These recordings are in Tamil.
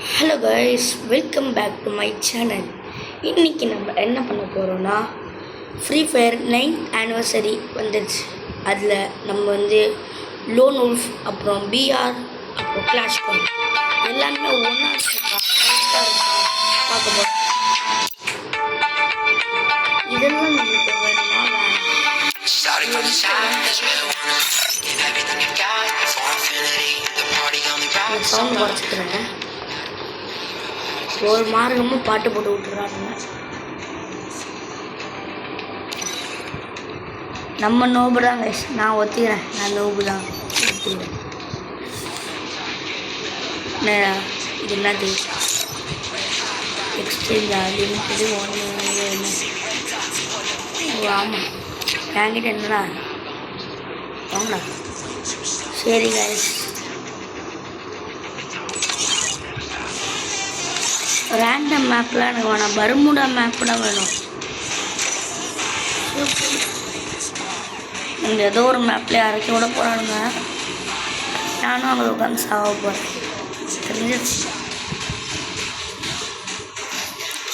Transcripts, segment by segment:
Hello guys, welcome back to my channel. இன்றைக்கி நம்ம என்ன பண்ண போகிறோன்னா, ஃப்ரீ ஃபயர் 9th ஆனிவர்சரி வந்துடுச்சு. அதில் நம்ம லோன் உல்ஃப், அப்புறம் பிஆர், அப்புறம் கிளாஷ் கார்டு எல்லாமே ஒன்றா இருக்கா பார்க்க போகிறோம். இதெல்லாம் நமக்கு வேணுமா சவுண்ட் குறைச்சிக்கிறேன். ஒரு மார்க்கமும் பாட்டு போட்டு விட்டுறாங்க. நம்ம நோபு தான் கைஸ், நான் ஒத்திக்கிறேன். நான் நோபு தான் ஒத்திக்கிறேன். இது என்னது எக்ஸ்சேஞ்ச் ஆகுது ஒன்று. ஆமாம், என்கிட்ட என்னடா வாங்கடா. சரி கைஸ், ரேண்டம் மேப்லாம் எனக்கு வேணாம், பர்முடா மேப் தான் வேணும். இங்கே ஏதோ ஒரு மேப்லேயே அரைச்சி விட போகிறானுங்க. நானும் அங்கே உட்காந்து சாக போகிறேன், தெரிஞ்சிருச்சு.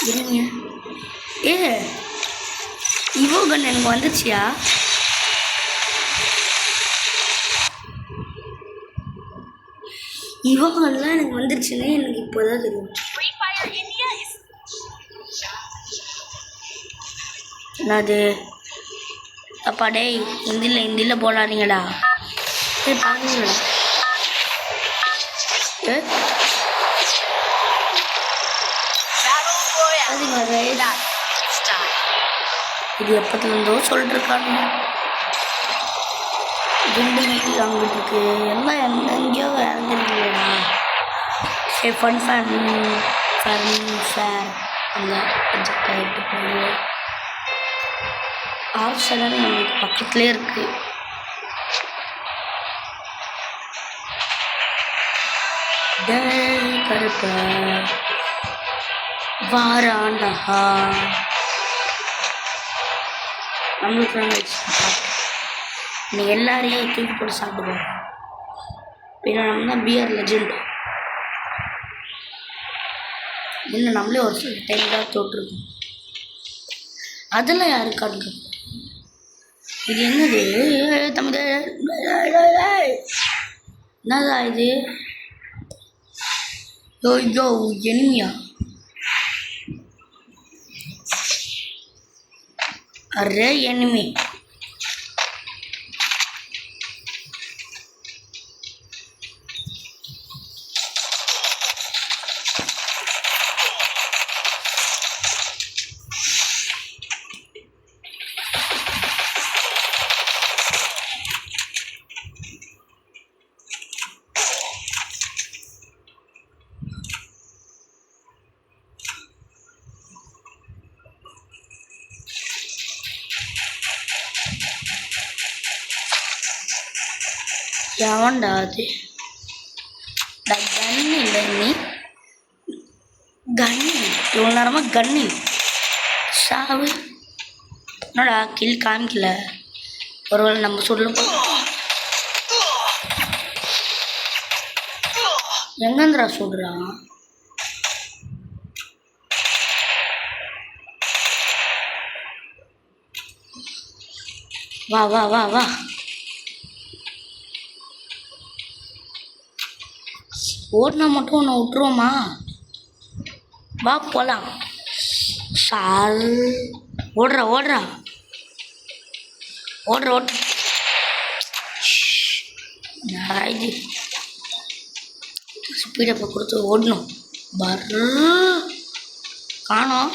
இருங்க, இவோ கன் எனக்கு வந்துச்சியா? இவங்கெல்லாம் எனக்கு வந்துருச்சுன்னு எனக்கு இப்போதான் தெரியும். என்னது அப்பா? டேய், ஹிந்தியில் போடாதீங்கடா. சரி பாருங்கடா. இது எப்பத்துலேருந்தோ சொல்லிட்டுருக்காங்க. அங்கிட்டு இருக்கு எல்லாம் எங்கெங்கேயோ இறந்துருக்கீங்களா. சரி, ஃபன் ஃபேர் அந்த ப்ரொஜெக்ட் ஆகிட்டு போகுது. ஆப்ஷன் நம்மளுக்கு பக்கத்துலேயே இருக்குது. கருப்ப வாராண்டா நம்மளுக்கு இன்னைக்கு எல்லாரையும் தூக்கி போட்டு சாப்பிடுவோம். பின்ன நம்ம தான் பிஆர் லெஜெண்ட். இன்னும் நம்மளே ஒரு சில டைம் தான் தோற்றுருக்கோம். அதெல்லாம் யாரு காட்டுங்க. இது என்னது தமிழ்? என்னதா இது? யோ எனிமியா? அரே எனிமி. எவன்டா அது? கன்னு இல்லை, நீ கன்னு இவ்வளோ நேரமாக கன்னு சாவு. என்னடா கில் காமிக்கல? ஒருவேளை நம்ம சொல்லும் எங்கேருந்துடா சொல்கிறான்? வா வா வா வா. ஓடினா மட்டும் ஒன்று விட்டுருவோமா? வா போகலாம். சால் ஓடுறா ஓடுறா ஓடுற ஓடுற. இது ஸ்பீடப்பை கொடுத்து ஓடணும். பர்ரு காணோம்.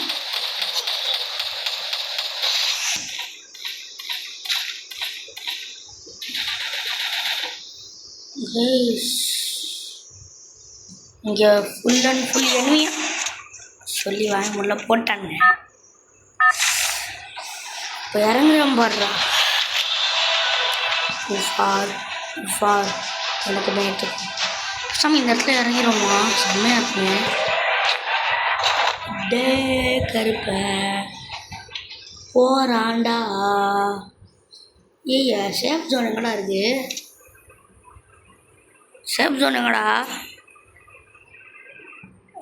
இங்கே ஃபுல் அண்ட் ஃபுல் எனிமியா சொல்லி வாங்க முள்ள போட்டாங்க. இப்போ இறங்குறோம் பாடுறா. ஃபார் எனக்கு மேட்டு சாமி இந்த இடத்துல இறங்கிடுவோமா? செம்மையாக இருக்குங்க. டே கருப்ப போறாண்டா. ஏய்யா, சேஃப் ஜோன் எங்கடா இருக்குது? சேஃப் ஜோன் எங்கடா?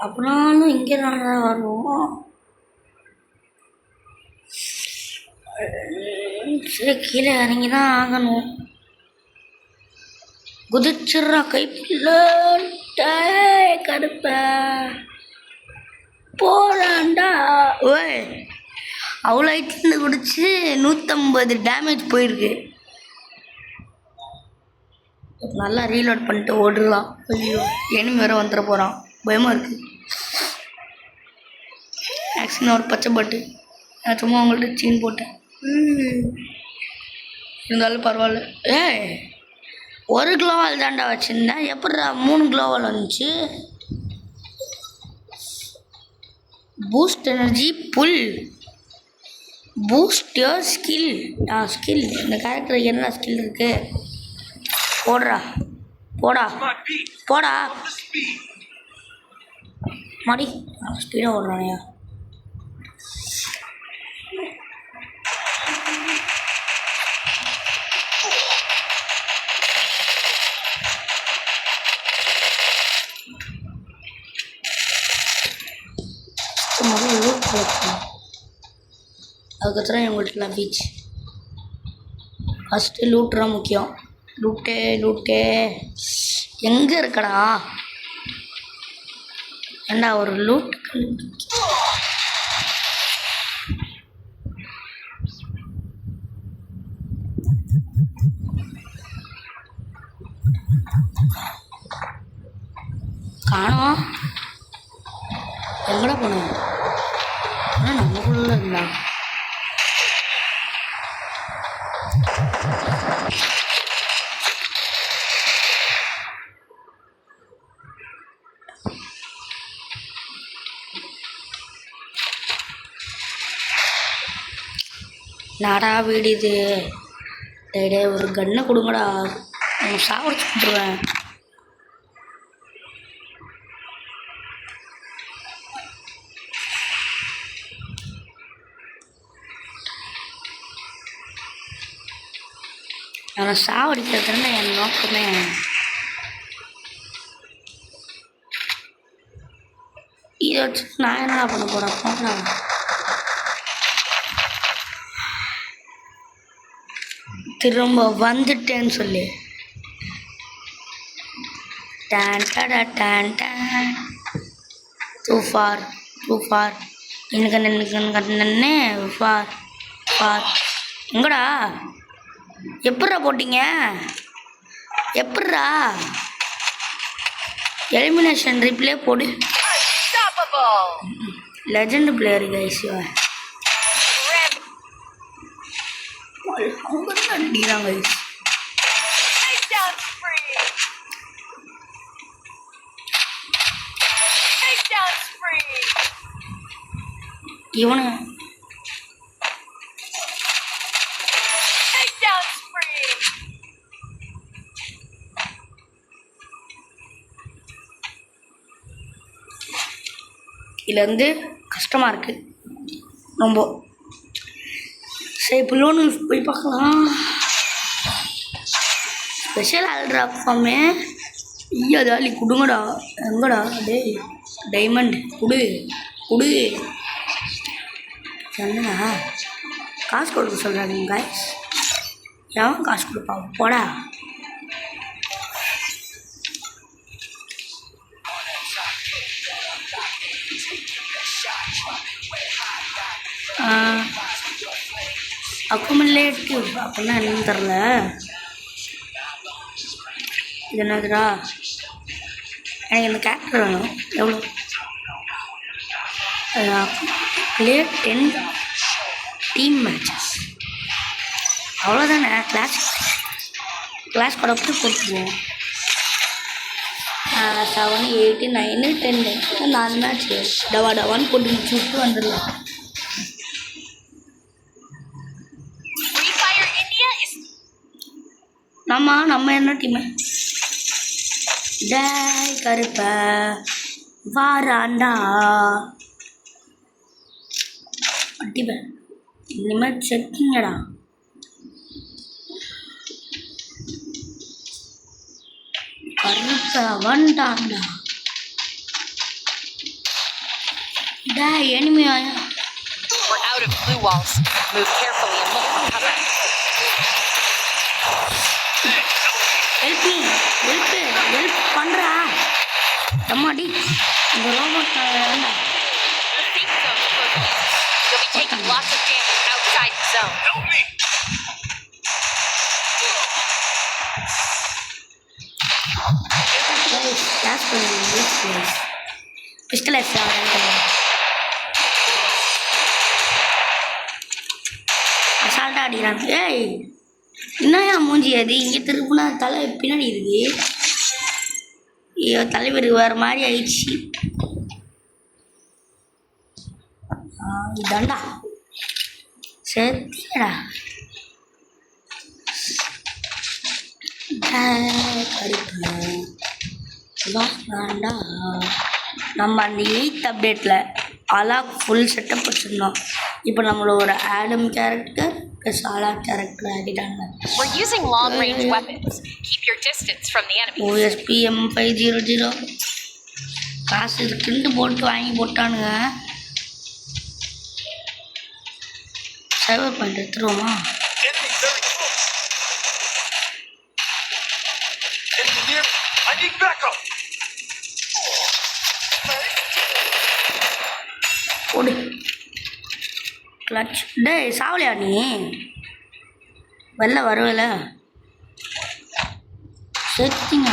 அப்படின்னாலும் இங்கே நான் வரணும். சரி கீழே இறங்கி தான் ஆகணும். குதிச்சிட்றா கைப்பிள்ள கருப்ப போறாண்டா. ஓய் அவ்வளோ ஹைட்லேருந்து குடிச்சு 150 டேமேஜ் போயிருக்கு. நல்லா ரீலோட் பண்ணிட்டு ஓடுலாம். ஐயோ எனிமி வேறு வந்துட போகிறான், பயமாக இருக்குது. ஆக்சிடென்ட் ஒரு பச்சை பாட்டு நான் சும்மா அவங்கள்ட்ட சீன் போட்டேன். இருந்தாலும் பரவாயில்ல. ஒரு க்ளோவால் தாண்டா வச்சுருந்தேன், எப்படா 3 க்ளோவால் வந்துச்சு. Boost energy full boost your skill. Skill இந்த கேரக்டருக்கு என்ன ஸ்கில் இருக்கு? போடுறா போடா போடா மாடி ஸ்பீடாக ஓடுறானையா. அதுக்கப்புறம் எங்கள்கிட்டலாம் பீச். ஃபஸ்ட்டு லூட்லாம் முக்கியம். லூட்டே எங்கே இருக்கடா? ஏண்டா ஒரு லூட் காணோம். எங்கடா போனோம்? ஆனால் நம்மக்குள்ள இருந்தா நாடா வீடு இது. டே ஒரு கன்னை கொடுங்கடா, நான் சாப்பிட சொல்லிடுவேன். நான் சாவடிக்கிறதுனா என் நோக்கமே. இதை வச்சு நான் என்ன பண்ண போகிறேன்? போகலாம். திரும்ப வந்துட்டேன்னு சொல்லி டான் டடா டான் டான். டூ ஃபார் எனக்கு ஃபார் எங்கடா? எப்பட்றா போட்டிங்க? எப்பட்றா? எலிமினேஷன் ரிப்ளே போடு. Legend player guys. அவங்க தான் அடிக்கிறாங்க கைஸ். இவனு இதில் வந்து கஷ்டமாக இருக்குது ரொம்ப. சரி இப்போ லோன் போய் பார்க்கலாம். ஸ்பெஷல் ஆல்ட்ராஃபாமே ஐயா ஜாலி கொடுங்கடா. எங்கடா டேய்? டைமண்ட் கொடு என்னடா காசு கொடுக்க சொல்கிறாங்க கைஸ். எவன் காசு கொடுப்பா? போடா. அக்குமுலேட்டிவ் அப்படின்னா என்னன்னு தெரில. இது என்னதுடா? எனக்கு இந்த கேரக்டர் வேணும். எவ்வளோ? ப்ளே 10 டீம் மேட்சஸ் அவ்வளோதானே. கிளாஸ் கூட கொடுத்துருவோம். 7 8 9 10 4 மேட்ச் டவான்னு போட்டு சுட்டு வந்துடலாம். நம்ம என்ன டீமு? டேய் கருப்ப வாராண்டா அடிப்பேன். இனிமேல் செக்கிங்கடா. கருப்ப வண்டாண்டா. டேய் enemy ஆயா. We're out of blue walls. Move carefully and look for cover. Help me. Help பண்றா. அம்மாடி. இந்த ரோபோட் வேண்டாம். The safe zone's closing in. You'll be taking lots of damage outside the zone. Help me! Guys, last one in this place. Pistol extra. அசால்ட்டா அடிக்கிறான். ஏய் என்னையா மூஞ்சி அது இங்கே திருப்புனா தலை பின்னாடி இருக்கு. ஐயோ தலைவர் வேறு மாதிரி ஆயிடுச்சு. இதாண்டா சரிடா. வேண்டா நம்ம அந்த 8th அப்டேட்டில் அலாக் ஃபுல் செட்டப் வச்சுருந்தோம். இப்போ நம்மளோட ஆடம் கேரக்டர் ப்ளஸ் அலாக் கேரக்டர் ஆகிட்டாங்க. We're using long range weapons. Keep your distance from the enemy. OSP M500 காசு இருக்குன்ட்டு போட்டு வாங்கி போட்டானுங்க. சைபர் பாயிண்ட் எடுத்துருவோமா? Enemy very close. Enemy near. I need backup. ஓடு கிளச். டேய் சாவலியா நீ? வெளில வரவில்ல செத்திங்க.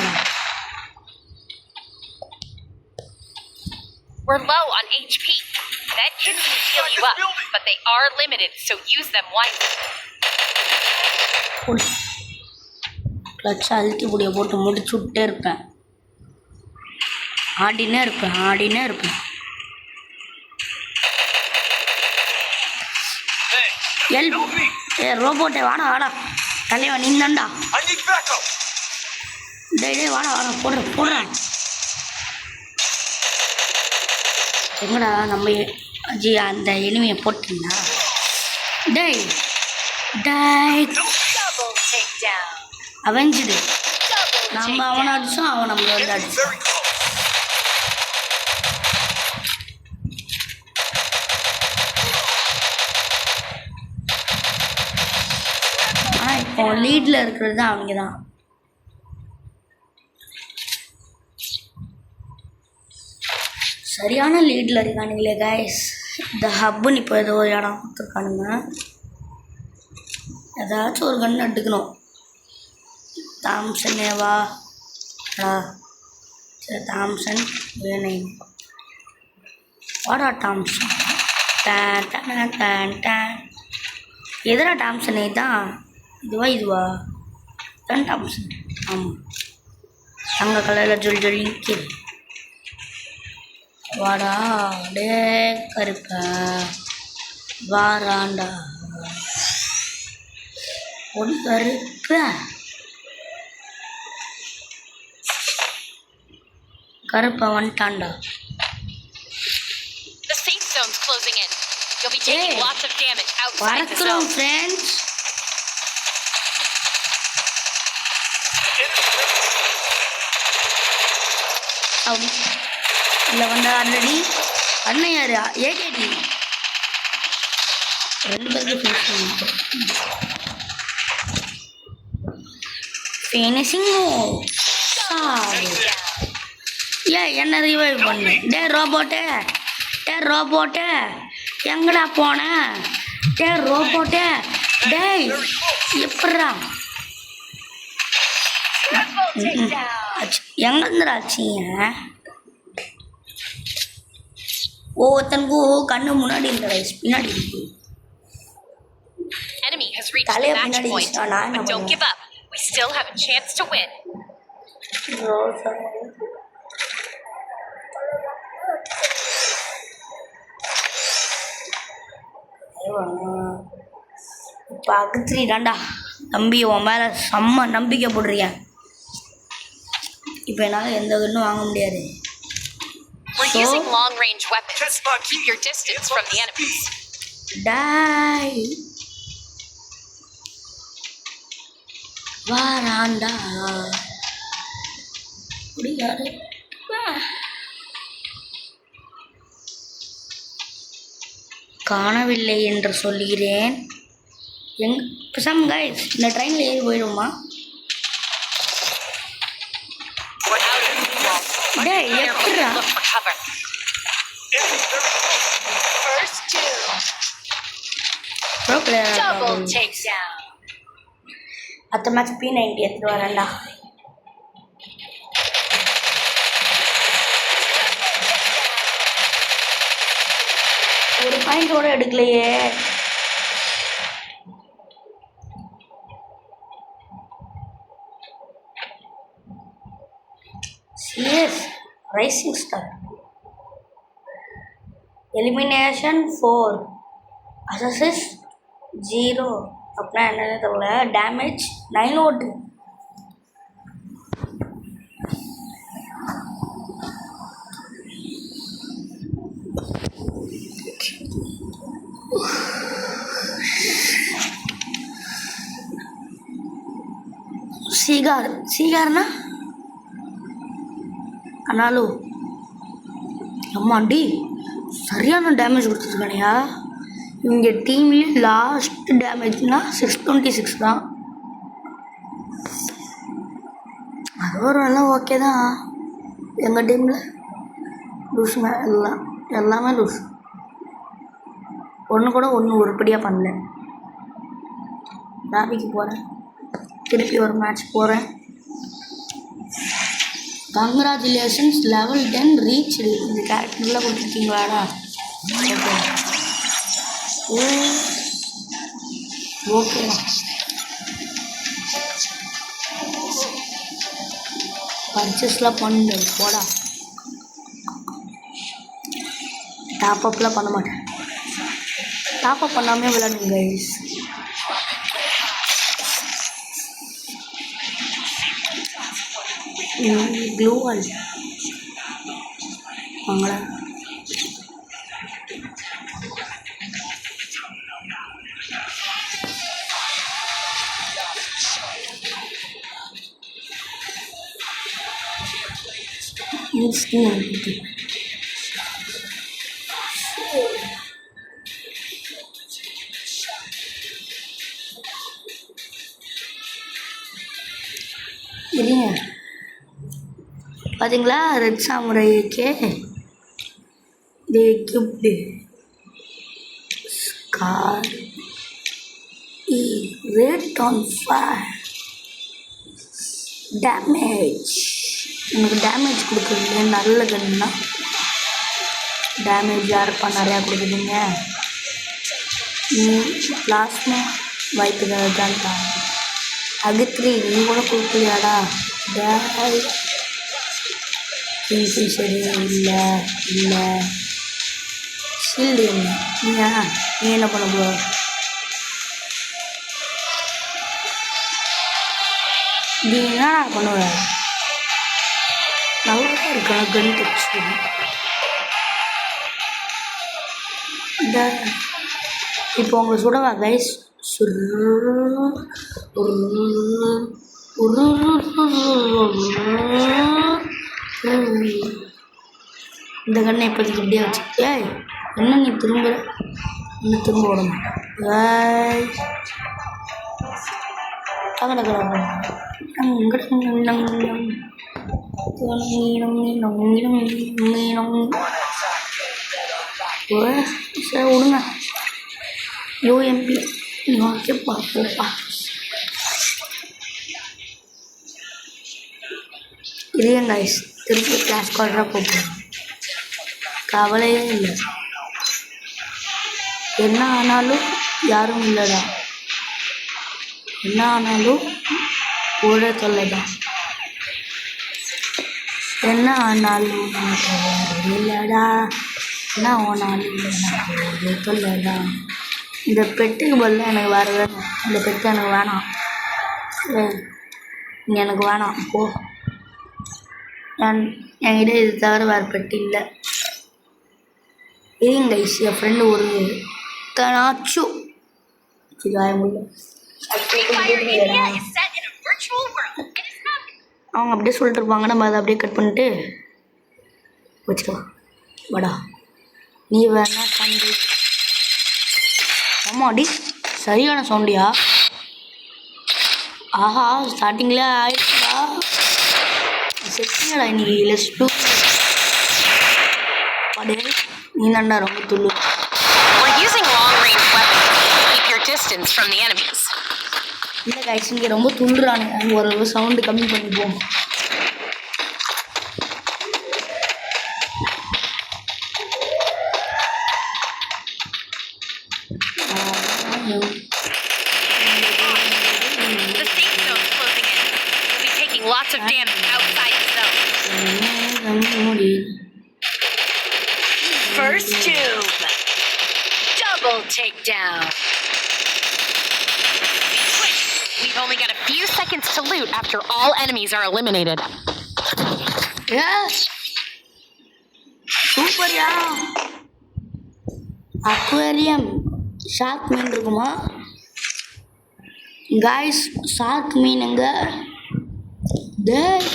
We're low on HP. That can heal you up, but they are limited, so use them wisely. ஓடு கிளச் அழுத்தி கூடிய போட்டு முடிச்சு விட்டே இருப்பேன். ஆடினே இருப்பேன். Hey, help. ரோபோட்டே வாடா தலைவன் நின்னண்டா. I need backup. டேய் வாடா போடுறேன். எங்கடா நம்ம ஜி அந்த எனிமையை போட்டிங்களா? டேய் Double takedown. அவஞ்சுது. Double நம்ம அவனை takedown. அடிச்சோம், அவன் நம்மள வந்து Enemy அடிச்சான். very close. ஆனால் இப்போ லீடில் இருக்கிறது தான் அவங்க தான். சரியான லீடில் இருக்கானுங்களே கைஸ். இந்த ஹப்புன்னு இப்போ ஏதோ ஒரு இடம் கொடுத்துருக்கானுங்க. ஏதாச்சும் ஒரு கன்று எடுக்கணும். தாம்சனேவா சரி தாம்சன் வேணும். வாடா டாம்சன். எதிரா டாம்சன் தான் இதுவா தான் டாம்சன். ஆமாம் தங்க கலரில் ஜொலி நிற்கிது. வாடா டே கருப்ப வாராண்டா ஒரு கருப்ப வந்துட்டான்டா. The safe zone's closing in. You'll be taking Hey. lots of damage outside the வரக்குறோம் zone. Friends. அப்படி இல்லை வந்து ஆல்ரெடி அண்ணன் யார் ஏகேடி 2 பேருக்கு ஃபினிஷிங்கோ என்ன ரிவைவ் பண்ணு. டே ரோபோட்டே எங்கடா போன? ரோபோட்டே டேய் எப்பட்றா எங்கேருந்துடாச்சிங்க? ஒவ்வொருத்தனுக்கும் கண்ணு முன்னாடி இந்த வயசு பின்னாடி இருக்கு. Enemy has reached the தலையை match பின்னாடி point, வச்சுட்டா நான் என்ன but don't give up. We still have a chance to win. இப்போ அகத்திரி தாண்டா தம்பி, உன் மேலே செம்ம நம்பிக்கை போடுறியா? இப்போ என்னால் எந்த கன்னும் வாங்க முடியாது. We're So? using long-range weapons. Test my Keep your distance from the enemies. டாய் வாராண்டா முடியாது. காணவில்லை என்று சொல்கிறேன். பேசாம கைஸ் இந்த ட்ரெயினில் ஏறி போயிடுமா? டேய் எப்படிடா Look for cover. Enemy very close. First two. Bro player Double takedown. அடுத்த மேட்ச் P90 எடுத்துட்டு வரேன்டா. ஒரு பாயிண்டோட எடுக்கலையே. CS rising star elimination 4 access 0 அப்படின்னா என்னன்னு தெரியல. டேமேஜ் 9 ஓட்டு. சீகார்னா ஆனாலும் அம்மாண்டி சரியான டேமேஜ் கொடுத்துருக்கானையா. இங்கே டீம்லேயே லாஸ்ட் டேமேஜ்னா 626 தான். அது ஒரு எல்லாம் ஓகே தான். எங்கள் டீமில் லூஸுங்க எல்லாமே லூஸ். ஒன்று உருப்படியாக பண்ணல. லாபிக்கு போகிறேன், திருப்பி ஒரு மேட்ச் போகிறேன். Congratulations level 10 reach. இந்த கேரக்டர்லாம் கொடுத்துருக்கீங்களாடா? ஓகே பர்ச்சேஸ்லாம் பண்ணு போடா. டாப்அப்லாம் பண்ண மாட்டேன். டாப்அப் பண்ணாமே விளையாடுங்க கைஸ். க்ளூ வால் வாங்களா? இருங்க, பார்த்தீங்களா ரெட் சாமுரைக்கே the equipped scar rate on fire damage. எனக்கு டேமேஜ் கொடுக்குறீங்க நல்ல கன்னா. டேமேஜ் யாருப்பா நிறையா கொடுக்குறீங்க? லாஸ்ட்னா வாய்ப்பு தான்டா. அகத்ரி நீ கூட கொடுக்கலையாடா? டேய் சரி இல்லை ஷீல்டு என்ன நீ என்ன பண்ண போ? நீ என்னடா பண்ணுவ? நல்லா தான் இருக்கா கன் டச்சு. இப்போ உங்களை சுடவா கைஸ்? இந்த கண்ணை இப்போதைக்கு இப்படியே வச்சு. ஏய் என்ன நீ திரும்ப ஓட மாட்டேன். சரி விடுங்க. யூஎம்பி ஓகேப்பா போப்பா. இதே கைஸ் திருப்பி கிளாஸ் கார்டராக போப்போம். கவலையே இல்லை. என்ன ஆனாலும் யாரும் இல்லைடா. என்ன ஆனாலும் கூட தொல்லைதான். என்ன ஆனாலும் எனக்கு யாரும் இல்லைடா. என்ன ஆனாலும் எனக்கு ஒரு தொல்லைதான். இந்த பெட்டுக்கு பதிலாக எனக்கு வேறு வேணும். இந்த பெட்டு எனக்கு வேணாம். எனக்கு வேணாம் போ. என்கிட்ட இது தவிர வேறு பெட்டு இல்லை. ஏங்க கைஸ் என் ஃப்ரெண்டு ஒரு தனாச்சு காயமுள்ள அவங்க அப்படியே சொல்லிட்டு இருப்பாங்க. நம்ம அதை அப்படியே கட் பண்ணிட்டு வச்சுக்கலாம். வாடா நீ வேணா தம்பி ஆமாடி சரியான சவுண்டியா. ஆஹா ஸ்டார்டிங்கில் ஆயிடுச்சுடா. செட்டிங்கடா இன்னைக்கு லெஸ் டூ பாடு. நீ தான்டா ரொம்ப துள்ளு. We're using long-range weapons. Keep your distance from the enemies. இல்லை கைஸ் இங்கே ரொம்ப துள்ளுறானுங்க. ஒரு சவுண்டு கம்மி பண்ணிப்போம். The safe zone's closing in. You'll be taking lots of damage outside the zone. First tube. Double takedown. Be quick. We've only got a few seconds to loot after all enemies are eliminated. சூப்பர்யா. அக்வேரியம் ஷார்க் மீன் இருக்குமா காய்ஸ்? ஷார்க் மீனுங்க. டேய்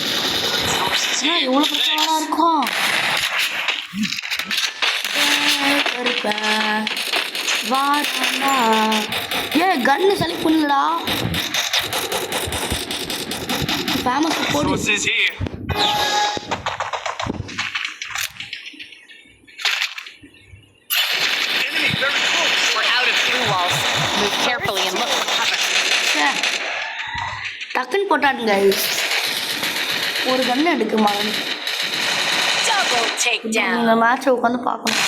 எவ்வளோ பிரச்சனைலாம் இருக்கும். வாடா கன்னு செலக்ட் பண்ணலடா. ஃபேமஸ் போடு. Sources here. Enemy very close. We're out of blue walls. Move carefully and look for cover. டக்குன்னு போட்டானுங்க. ஒரு கன்று எடுக்குமா? Double takedown. இந்த மேட்சை உட்காந்து பார்க்கணும்.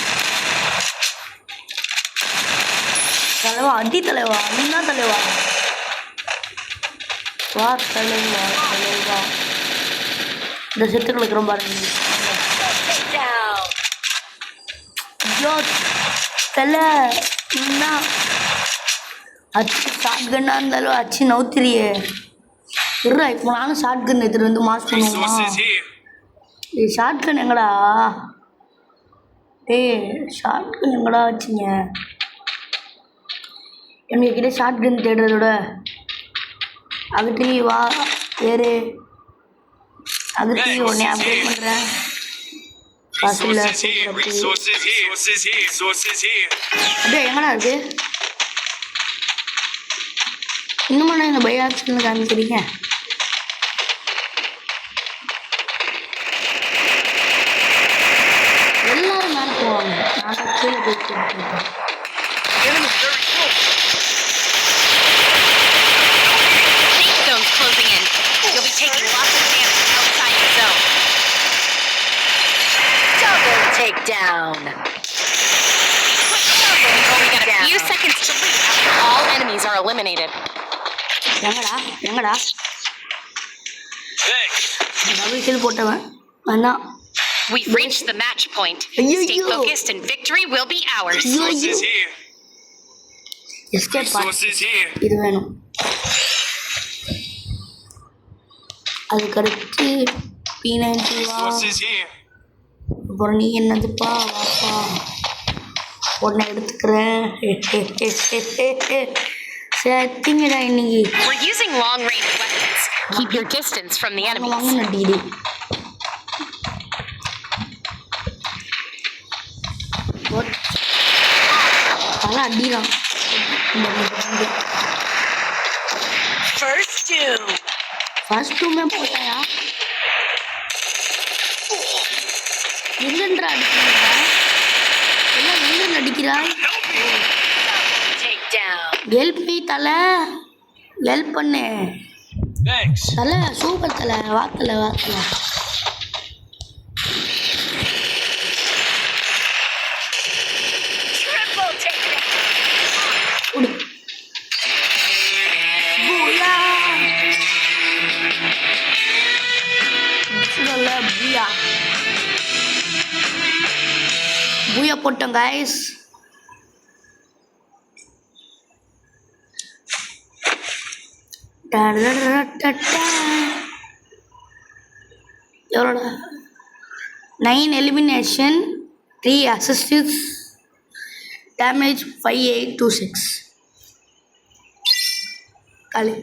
தலைவா அடி தலைவா, நீ தான் தலைவா. வா தலைவா தலைவா. இந்த செத்துக்களுக்கு ரொம்ப ஐயோ தலை என்ன அச்சு ஷார்ட் கன்னாக இருந்தாலும் அச்சு நவுத்திரியே. இருடா இப்போ நானும் ஷார்ட் கன் எடுத்துகிட்டு வந்து மாஸ் பண்ணுவோமா? Sources here. ஏய் ஷார்ட் கன் எங்கடா? டேய் ஷார்ட் கன் எங்கடா வச்சிங்க? எங்ககிட்ட ஷார்ட் கன் தேடுறதோட அகற்றி வா வேறு அகற்றி உடனே அப்டேட் பண்ணுறேன். காசு இல்லை. Resources here. Resources here. Resources here. Resources here. அப்படியே எங்கடா இருக்கு? இன்னும் நான் இந்த பை ஆப்ஷனில் காமிக்கிறீங்க. எல்லாரும் மேலே போவாங்க. நான் கீழே போயிட்டு இருக்கேன். Enemy very close. Safe zone's closing in. You'll be taking lots of damage outside the zone. Double takedown. We've only got a few seconds to loot after all enemies are eliminated. எங்கடா Thanks. டபுள் கில் போட்டவன் வேணாம். We've reached the match point. Ayyo. Stay focused and victory will be ours. Resources here. Escape பண்ண Resources here. இது வேணும். அதுக்கடுத்து P90 வா. Resources here. அப்புறம் நீ என்னதுப்பா வாப்பா உடனே எடுத்துக்கிறேன். சரிங்கடா இன்னைக்கு We're using long-range weapons. Keep your distance from the enemies. வாங்க நடிடி. பல அடிதான். First two. ஃபர்ஸ்ட் டூமே போட்டாயா? எங்கன்றா அடிக்கிறீங்க? எல்லாம் எங்க அடிக்கிறாய்? Take down. ஹெல்ப் மீ தலை, ஹெல்ப் பண்ணு Thanks. தலை. சூப்பர் தலை, வாத்தலை வாத்தலை. Triple takedown. குடு. பூயா. சுடல பூயா. பூயா போட்டோம் கைஸ். எவ்வளோடா? 9 elimination, 3 அசிஸ்ட்ஸ், damage 5826. காலி.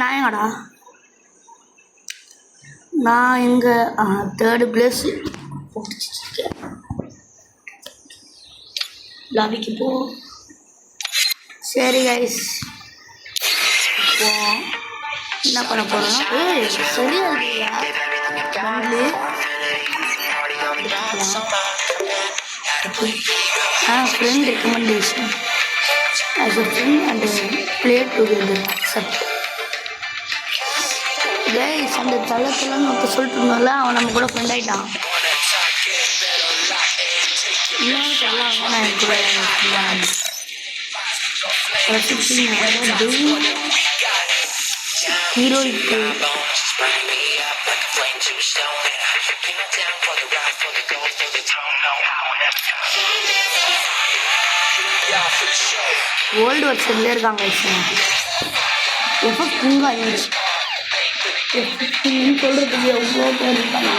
நான் எங்கடா? நான் எங்கே? Third place. போட்டு லாபிக்கு போ. சரி கைஸ், இப்போ என்ன பண்ண போகிறோம்னா சரியா இல்லையா friend recommendation as a friend and play together accept. Guys அந்த தளத்தெல்லாம் நம்ம சொல்லிட்டு இருந்தோம்ல, அவன் நம்ம கூட ஃப்ரெண்ட் ஆகிட்டான். இன்னொரு தள்ளலாம் நான் என் கூட ஹீரோய்க்கு ஓல்டு வருஷத்துல இருக்காங்க. எப்போ பூங்கா சொல்றதுக்கு எவ்வளோ பேர் இருக்காங்க.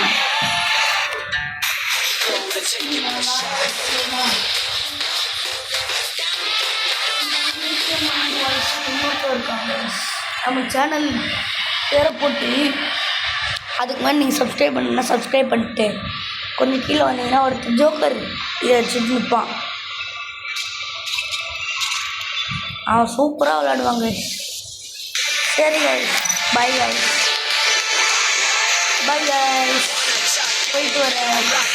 நம்ம சேனல் பேரை போட்டு அதுக்கு மாதிரி நீங்கள் சப்ஸ்கிரைப் பண்ணுன்னா சப்ஸ்கிரைப் பண்ணிட்டு கொஞ்சம் கீழே வந்தீங்கன்னா ஒருத்தர் ஜோக்கர் இதை வச்சுட்டு நிற்பான். அவன் சூப்பராக விளையாடுவாங்க. சரி guys, bye guys, bye guys, போயிட்டு வரேன்.